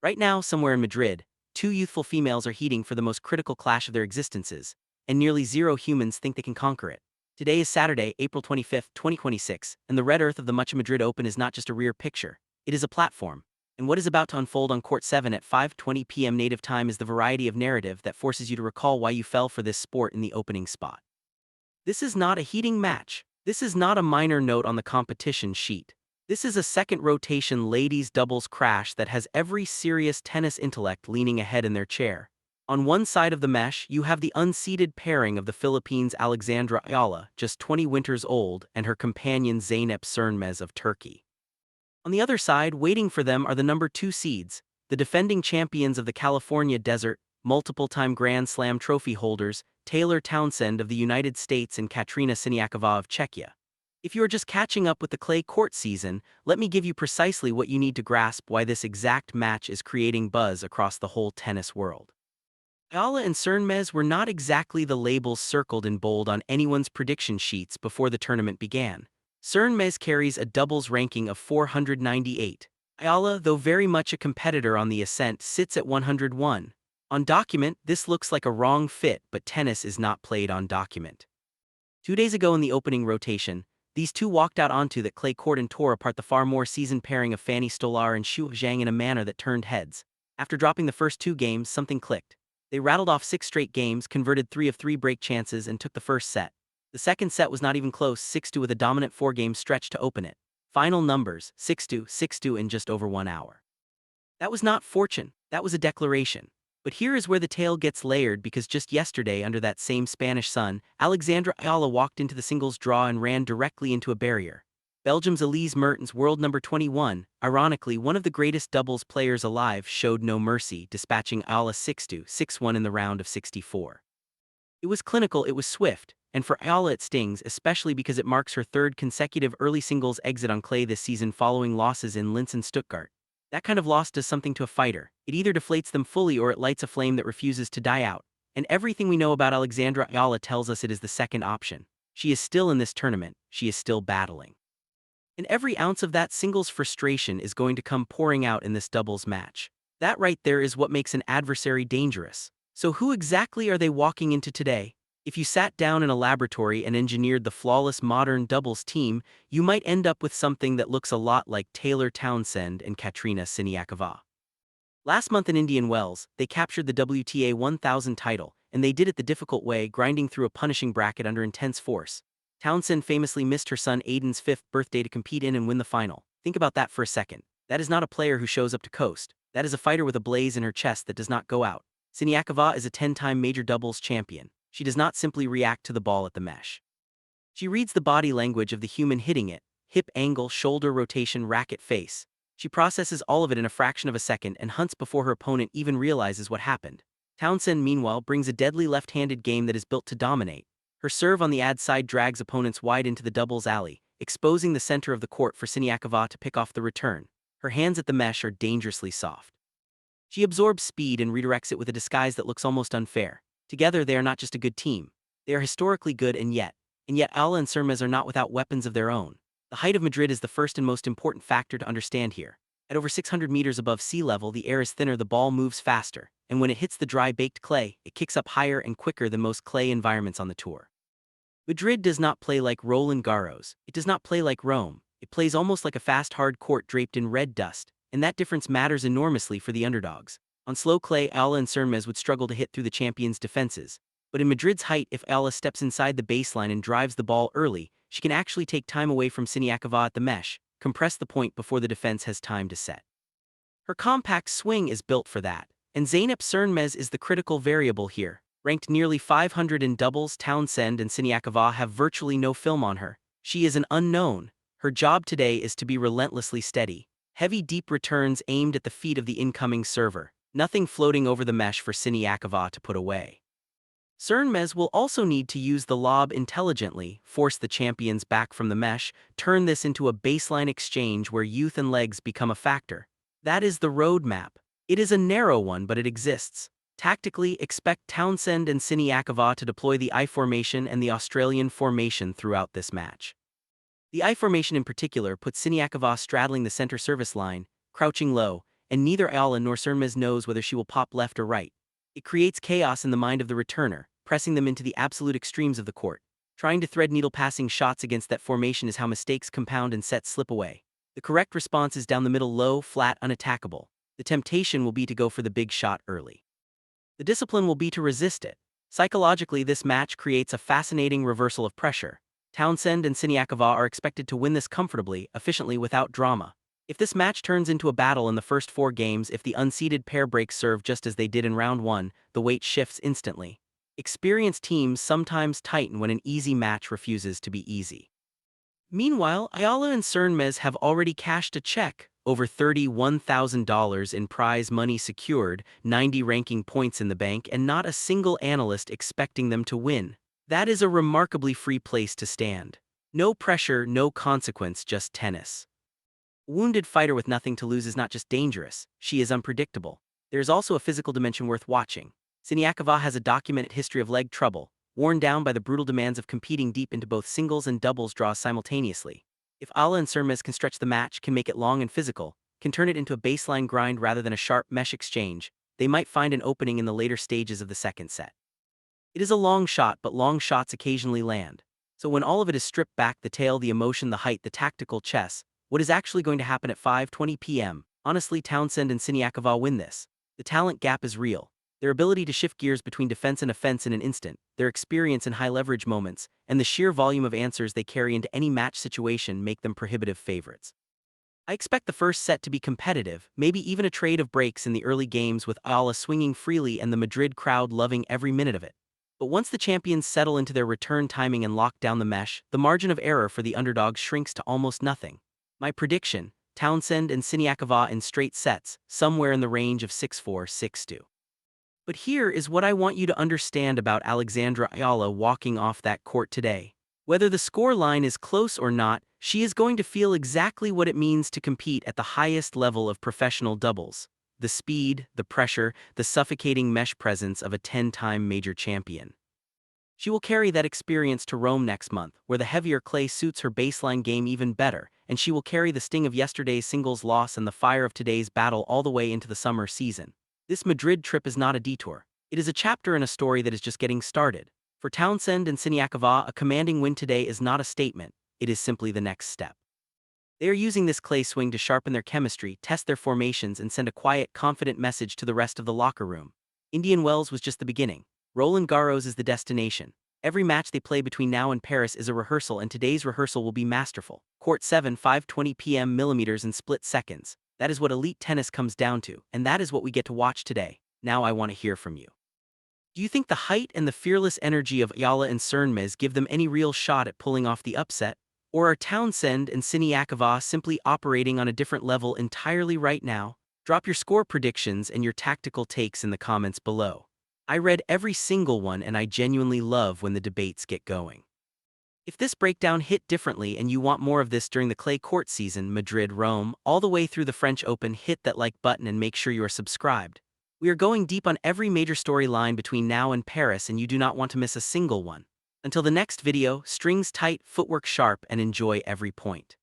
Right now, somewhere in Madrid, two youthful females are heating for the most critical clash of their existences, and nearly zero humans think they can conquer it. Today is Saturday, April 25, 2026, and the red earth of the Madrid Open is not just a rear picture, it is a platform. And what is about to unfold on Court 7 at 5:20 p.m. native time is the variety of narrative that forces you to recall why you fell for this sport in the opening spot. This is not a heating match. This is not a minor note on the competition sheet. This is a second rotation ladies doubles crash that has every serious tennis intellect leaning ahead in their chair. On one side of the mesh, you have the unseeded pairing of the Philippines' Alexandra Eala, just 20 winters old, and her companion Zeynep Sönmez of Turkey. On the other side, waiting for them are the number 2 seeds, the defending champions of the California desert, multiple-time Grand Slam trophy holders, Taylor Townsend of the United States and Kateřina Siniaková of Czechia. If you are just catching up with the clay court season, let me give you precisely what you need to grasp why this exact match is creating buzz across the whole tennis world. Eala and Sönmez were not exactly the labels circled in bold on anyone's prediction sheets before the tournament began. Sönmez carries a doubles ranking of 498. Eala, though very much a competitor on the ascent, sits at 101. On document, this looks like a wrong fit, but tennis is not played on document. 2 days ago in the opening rotation, these two walked out onto that clay court and tore apart the far more seasoned pairing of Fanny Stolar and Xu Zhang in a manner that turned heads. After dropping the first 2 games, something clicked. They rattled off 6 straight games, converted 3 of 3 break chances, and took the first set. The second set was not even close, 6-2 with a dominant 4-game stretch to open it. Final numbers, 6-2, 6-2 in just over 1 hour. That was not fortune, that was a declaration. But here is where the tale gets layered, because just yesterday, under that same Spanish sun, Alexandra Eala walked into the singles draw and ran directly into a barrier. Belgium's Elise Mertens, world number 21, ironically one of the greatest doubles players alive, showed no mercy, dispatching Eala 6-2, 6-1 in the round of 64. It was clinical, it was swift, and for Eala it stings, especially because it marks her 3rd consecutive early singles exit on clay this season following losses in Linz and Stuttgart. That kind of loss does something to a fighter. It either deflates them fully or it lights a flame that refuses to die out. And everything we know about Alexandra Eala tells us it is the second option. She is still in this tournament, she is still battling. And every ounce of that singles frustration is going to come pouring out in this doubles match. That right there is what makes an adversary dangerous. So who exactly are they walking into today? If you sat down in a laboratory and engineered the flawless modern doubles team, you might end up with something that looks a lot like Taylor Townsend and Kateřina Siniaková. Last month in Indian Wells, they captured the WTA 1000 title, and they did it the difficult way, grinding through a punishing bracket under intense force. Townsend famously missed her son Aiden's 5th birthday to compete in and win the final. Think about that for a second. That is not a player who shows up to coast. That is a fighter with a blaze in her chest that does not go out. Siniakova is a 10-time major doubles champion. She does not simply react to the ball at the mesh. She reads the body language of the human hitting it: hip angle, shoulder rotation, racket face. She processes all of it in a fraction of a second and hunts before her opponent even realizes what happened. Townsend, meanwhile, brings a deadly left-handed game that is built to dominate. Her serve on the ad side drags opponents wide into the doubles alley, exposing the center of the court for Siniakova to pick off the return. Her hands at the mesh are dangerously soft. She absorbs speed and redirects it with a disguise that looks almost unfair. Together, they are not just a good team. They are historically good, and yet Eala and Sönmez are not without weapons of their own. The height of Madrid is the first and most important factor to understand here. At over 600 meters above sea level, the air is thinner, the ball moves faster, and when it hits the dry, baked clay, it kicks up higher and quicker than most clay environments on the tour. Madrid does not play like Roland Garros. It does not play like Rome. It plays almost like a fast, hard court draped in red dust, and that difference matters enormously for the underdogs. On slow clay, Eala and Sönmez would struggle to hit through the champion's defenses. But in Madrid's height, if Eala steps inside the baseline and drives the ball early, she can actually take time away from Siniakova at the mesh, compress the point before the defense has time to set. Her compact swing is built for that, and Zeynep Sönmez is the critical variable here. Ranked nearly 500 in doubles, Townsend and Siniakova have virtually no film on her. She is an unknown. Her job today is to be relentlessly steady. Heavy, deep returns aimed at the feet of the incoming server. Nothing floating over the mesh for Siniakova to put away. Sönmez will also need to use the lob intelligently, force the champions back from the mesh, turn this into a baseline exchange where youth and legs become a factor. That is the roadmap. It is a narrow one, but it exists. Tactically, expect Townsend and Siniakova to deploy the I formation and the Australian formation throughout this match. The I formation in particular puts Siniakova straddling the center service line, crouching low, and neither Eala nor Sönmez knows whether she will pop left or right. It creates chaos in the mind of the returner, pressing them into the absolute extremes of the court. Trying to thread needle-passing shots against that formation is how mistakes compound and sets slip away. The correct response is down the middle, low, flat, unattackable. The temptation will be to go for the big shot early. The discipline will be to resist it. Psychologically, this match creates a fascinating reversal of pressure. Townsend and Siniakova are expected to win this comfortably, efficiently, without drama. If this match turns into a battle in the first 4 games, if the unseeded pair breaks serve just as they did in round 1, the weight shifts instantly. Experienced teams sometimes tighten when an easy match refuses to be easy. Meanwhile, Eala and Sönmez have already cashed a check, over $31,000 in prize money secured, 90 ranking points in the bank, and not a single analyst expecting them to win. That is a remarkably free place to stand. No pressure, no consequence, just tennis. A wounded fighter with nothing to lose is not just dangerous, she is unpredictable. There is also a physical dimension worth watching. Siniakova has a documented history of leg trouble, worn down by the brutal demands of competing deep into both singles and doubles draws simultaneously. If Eala and Sönmez can stretch the match, can make it long and physical, can turn it into a baseline grind rather than a sharp mesh exchange, they might find an opening in the later stages of the second set. It is a long shot, but long shots occasionally land. So when all of it is stripped back, the tale, the emotion, the height, the tactical chess, what is actually going to happen at 5:20 p.m.? Honestly, Townsend and Siniakova win this. The talent gap is real. Their ability to shift gears between defense and offense in an instant, their experience in high-leverage moments, and the sheer volume of answers they carry into any match situation make them prohibitive favorites. I expect the first set to be competitive, maybe even a trade of breaks in the early games with Eala swinging freely and the Madrid crowd loving every minute of it. But once the champions settle into their return timing and lock down the mesh, the margin of error for the underdogs shrinks to almost nothing. My prediction, Townsend and Siniakova in straight sets, somewhere in the range of 6-4, 6-2. But here is what I want you to understand about Alexandra Eala walking off that court today. Whether the score line is close or not, she is going to feel exactly what it means to compete at the highest level of professional doubles. The speed, the pressure, the suffocating mesh presence of a 10-time major champion. She will carry that experience to Rome next month, where the heavier clay suits her baseline game even better, and she will carry the sting of yesterday's singles loss and the fire of today's battle all the way into the summer season. This Madrid trip is not a detour. It is a chapter in a story that is just getting started. For Townsend and Siniakova, a commanding win today is not a statement, it is simply the next step. They are using this clay swing to sharpen their chemistry, test their formations, and send a quiet, confident message to the rest of the locker room. Indian Wells was just the beginning. Roland Garros is the destination. Every match they play between now and Paris is a rehearsal, and today's rehearsal will be masterful. Court 7, 5:20 p.m. millimeters in split seconds. That is what elite tennis comes down to, and that is what we get to watch today. Now I want to hear from you. Do you think the height and the fearless energy of Eala and Sönmez give them any real shot at pulling off the upset? Or are Townsend and Siniakova simply operating on a different level entirely right now? Drop your score predictions and your tactical takes in the comments below. I read every single one, and I genuinely love when the debates get going. If this breakdown hit differently and you want more of this during the clay court season, Madrid, Rome, all the way through the French Open, hit that like button and make sure you are subscribed. We are going deep on every major storyline between now and Paris, and you do not want to miss a single one. Until the next video, strings tight, footwork sharp, and enjoy every point.